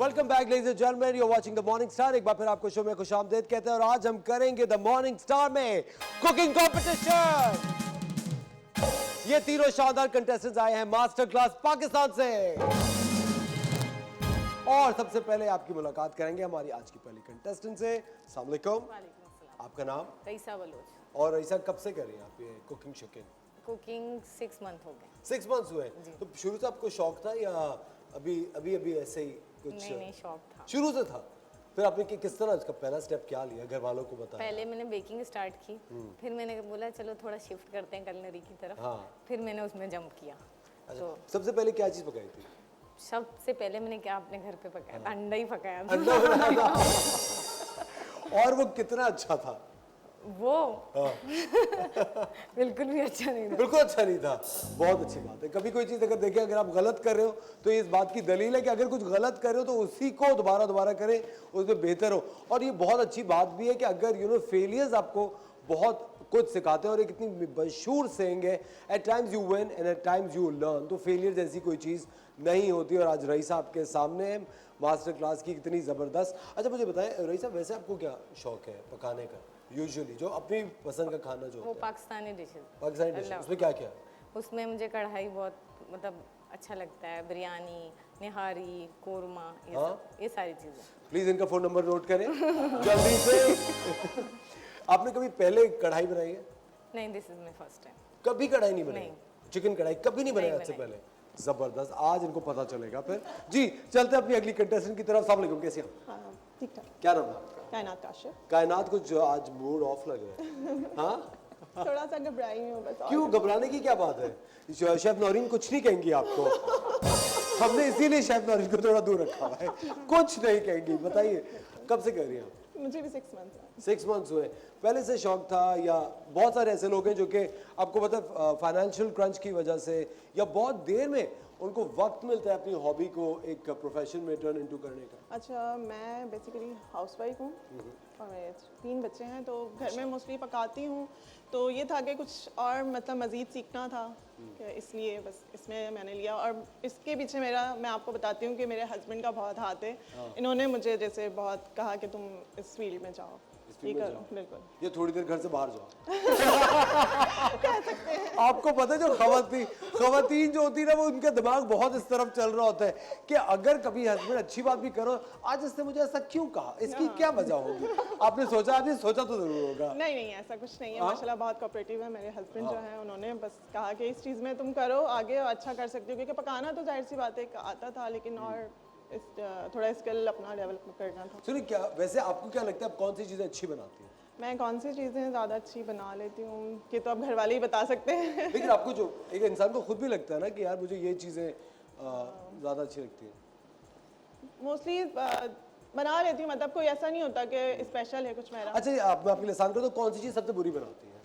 Welcome back ladies and gentleman, you are watching the morning star. एक बार फिर आपको शो में खुशामदीद कहते हैं और आज हम करेंगे द मॉर्निंग स्टार में कुकिंग कंपटीशन। ये तीनों शानदार कंटेस्टेंट्स आए हैं मास्टर क्लास पाकिस्तान से और सबसे पहले आपकी मुलाकात करेंगे हमारी आज की पहली कंटेस्टेंट से। अस्सलाम वालेकुम। आपका नाम? रईसा बलोच। और रईसा कब से कर रही हैं आप ये कुकिंग शुकिंग? कुकिंग 6 मंथ हो गए। 6 मंथ्स हुए। तो शुरू से आपको शौक था या अभी ऐसे ही कुछ? नहीं, शौक था, शुरू से था। फिर आपने किस तरह इसका पहला स्टेप क्या लिया, घर वालों को बताया? पहले मैंने बेकिंग स्टार्ट की, फिर मैंने बोला चलो थोड़ा शिफ्ट करते हैं कुलिनरी की तरफ। हाँ। फिर मैंने उसमें जंप किया। अच्छा, तो सबसे पहले क्या चीज पकाई थी? सबसे पहले मैंने क्या अपने घर पे पकाया था, अंडा ही पकाया था। अंडा बनाया था। और वो कितना अच्छा था? वो बिल्कुल भी अच्छा नहीं था। बिल्कुल अच्छा नहीं था। बहुत अच्छी बात है। कभी कोई चीज अगर देखें, अगर आप गलत कर रहे हो तो ये इस बात की दलील है कि अगर कुछ गलत कर रहे हो तो उसी को दोबारा करें, उसमें बेहतर हो। और ये बहुत अच्छी बात भी है कि अगर फेलियर्स आपको बहुत कुछ सिखाते हैं और एक इतनी मशहूर सेइंग है, at times you win and at times you learn. तो फेलियर जैसी कोई चीज़ नहीं होती। और आज रईसा आपके सामने है मास्टर क्लास की, कितनी ज़बरदस्त। अच्छा मुझे बताएं रईसा, वैसे आपको क्या शौक है पकाने का? यूजुअली जो अपनी पसंद का खाना जो वो होता है पाकिस्तानी डिशेज। पाकिस्तानी डिश, उसमें क्या क्या? उसमें मुझे कढ़ाई बहुत मतलब अच्छा लगता है, बिरयानी, निहारी, कोरमा, ये सारी चीज़ें। प्लीज इनका फोन नंबर नोट करें जल्दी से। आपने कभी पहले कढ़ाई बनाई है? नहीं, this is my first time. कभी कढ़ाई नहीं बनाई? नहीं। चिकन कढ़ाई कभी नहीं बनाई आज से पहले? जबरदस्त, आज इनको पता चलेगा। फिर जी चलते अपनी अगली कंटेस्टेंट की तरफ। अस्सलाम वालेकुम, कैसे हैं? हाँ, ठीक ठाक। क्या नाम है आपका? कायनात काशिफ। कायनात, कुछ आज मूड ऑफ लग रहा है। हाँ, थोड़ा सा घबराई हूँ बस। और क्यों घबराने की क्या बात है? शेफ नौरीन कुछ नहीं कहेंगी आपको। हमने इसीलिए शेफ नौरीन को थोड़ा दूर रखा हुआ है, कुछ नहीं कहेंगी। बताइए कब से कर रही हैं आप? मुझे भी 6 मंथ है। 6 मंथ्स हुए। पहले से शौक था या बहुत सारे ऐसे लोग हैं जो कि आपको पता फाइनेंशियल क्रंच की वजह से या बहुत देर में उनको वक्त मिलता है अपनी हॉबी को एक प्रोफेशन में टर्न इनटू करने का? अच्छा, मैं बेसिकली हाउसवाइफ हूँ और मेरे 3 बच्चे हैं, तो घर में मोस्टली पकाती हूँ। तो ये था कि कुछ और मतलब मज़ीद सीखना था, कि इसलिए बस इसमें मैंने लिया। और इसके पीछे मैं आपको बताती हूँ कि मेरे हस्बैंड का बहुत हाथ है। इन्होंने मुझे जैसे बहुत कहा कि तुम इस फील्ड में जाओ, ये करो। बिल्कुल, ये थोड़ी देर घर से बाहर जाओ। कह सकते हैं। आपको पता है जो खवातीन जो होती है ना, वो उनका दिमाग बहुत इस तरफ चल रहा होता है कि अगर कभी हस्बैंड अच्छी बात भी करो, आज इसने मुझे ऐसा क्यों कहा, इसकी क्या वजह होगी? आपने सोचा तो जरूर होगा। नहीं, ऐसा कुछ नहीं है। माशाल्लाह बहुत कोऑपरेटिव है मेरे हस्बैंड जो हैं। उन्होंने बस कहा कि इस चीज़ में तुम करो आगे, अच्छा कर सकती हो। क्योंकि पकाना तो जाहिर सी बात है आता था, लेकिन और थोड़ा स्किल अपना डेवलप करना था। सुनिए, क्या वैसे आपको क्या लगता है आप कौन सी चीज़ें अच्छी बनाती हैं? मैं कौन सी चीज़ें ज़्यादा अच्छी बना लेती हूँ कि तो अब घर वाले ही बता सकते हैं। लेकिन आपको जो एक इंसान को खुद भी लगता है ना कि यार मुझे ये चीज़ें ज़्यादा अच्छी लगती हैं। मोस्टली बना लेती हूँ, मतलब कोई ऐसा नहीं होता कि स्पेशल है कुछ मेरा। अच्छा, आप आपके लिए आसान करो तो कौन सी चीज़ सबसे बुरी बनाती है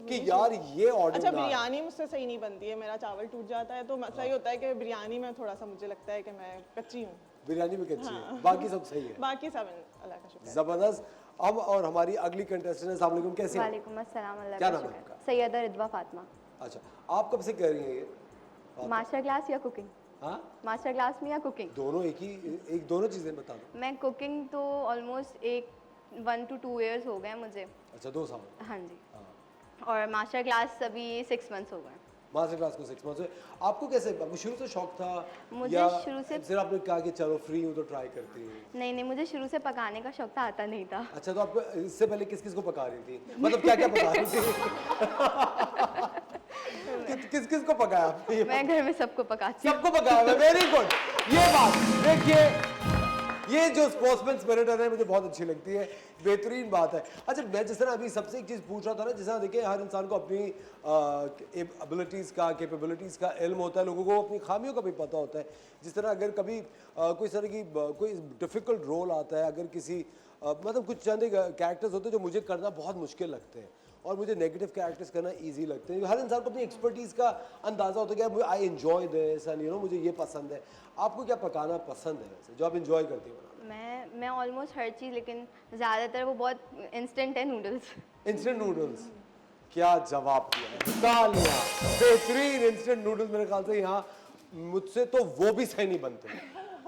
कि यार ये ऑर्डर? अच्छा, बिरयानी मुझसे सही नहीं बनती है, मेरा चावल टूट जाता है। तो मसला ये होता है कि बिरयानी में थोड़ा सा मुझे लगता है कि मैं कच्ची हूँ। बिरयानी में कच्ची है, बाकी सब सही है। बाकी सब अल्लाह का शुक्र है। जबरदस्त। अब और हमारी अगली कंटेस्टेंट है। अस्सलाम वालेकुम, कैसे हैं? वालेकुम अस्सलाम, अल्लाह क्या का नाम है शुक्र। आपका? सैयदा रिदवा फातिमा। अच्छा, आप कब से कर रही हैं ये मास्टर क्लास या कुकिंग? हाँ, मास्टर क्लास में या कुकिंग? दोनों एक दोनों चीज़ें बता दो। मैं कुकिंग तो ऑलमोस्ट 1 to 2 years हो गए मुझे। अच्छा, 2 साल। हाँ जी। हाँ, और मास्टर क्लास अभी 6 months हो गए। मास्टर क्लास को 6 मंथ से। आपको कैसे, आपको शुरू से शौक था मुझे या शुरू से- फिर आपने कहा कि चलो फ्री हूँ तो ट्राई करती हूँ? नहीं, मुझे शुरू से पकाने का शौक था, आता नहीं था। अच्छा, तो आप इससे पहले किस किस को पका रही थी, मतलब क्या क्या पका रही थी? किस किस को पकाया आपने? मैं घर में सबको पकाती हूँ। सबको पकाया हुआ, वेरी गुड। ये बात देखिए, ये जो स्पोर्ट्समैन स्पिरिट है मुझे बहुत अच्छी लगती है, बेहतरीन बात है। अच्छा, मैं जिस तरह अभी सबसे एक चीज़ पूछ रहा था ना, जिस तरह देखिए हर इंसान को अपनी एबिलिटीज़ का, कैपेबिलिटीज़ का इल्म होता है, लोगों को अपनी खामियों का भी पता होता है। जिस तरह अगर कभी कोई तरह की कोई डिफ़िकल्ट रोल आता है, अगर किसी मतलब कुछ चंद कैरेक्टर्स होते हैं जो मुझे करना बहुत मुश्किल लगते हैं और मुझे नेगेटिव कैरेक्टर्स करना इजी लगते हैं। हर इंसान को अपनी एक्सपर्टीज़ का अंदाज़ा होता है कि आई एंजॉय दिस एंड मुझे ये पसंद है। आपको क्या पकाना पसंद है वैसे, जो आप एंजॉय करती हैं बनाना? मैं ऑलमोस्ट हर चीज़, लेकिन ज़्यादातर वो बहुत इंस्टेंट है, नूडल्स। इंस्टेंट नूडल्स, क्या जवाब दिया है, तालियां। बेहतरीन इंस्टेंट नूडल्स। मेरे ख्याल से यहाँ मुझसे तो वो भी सही नहीं बनते।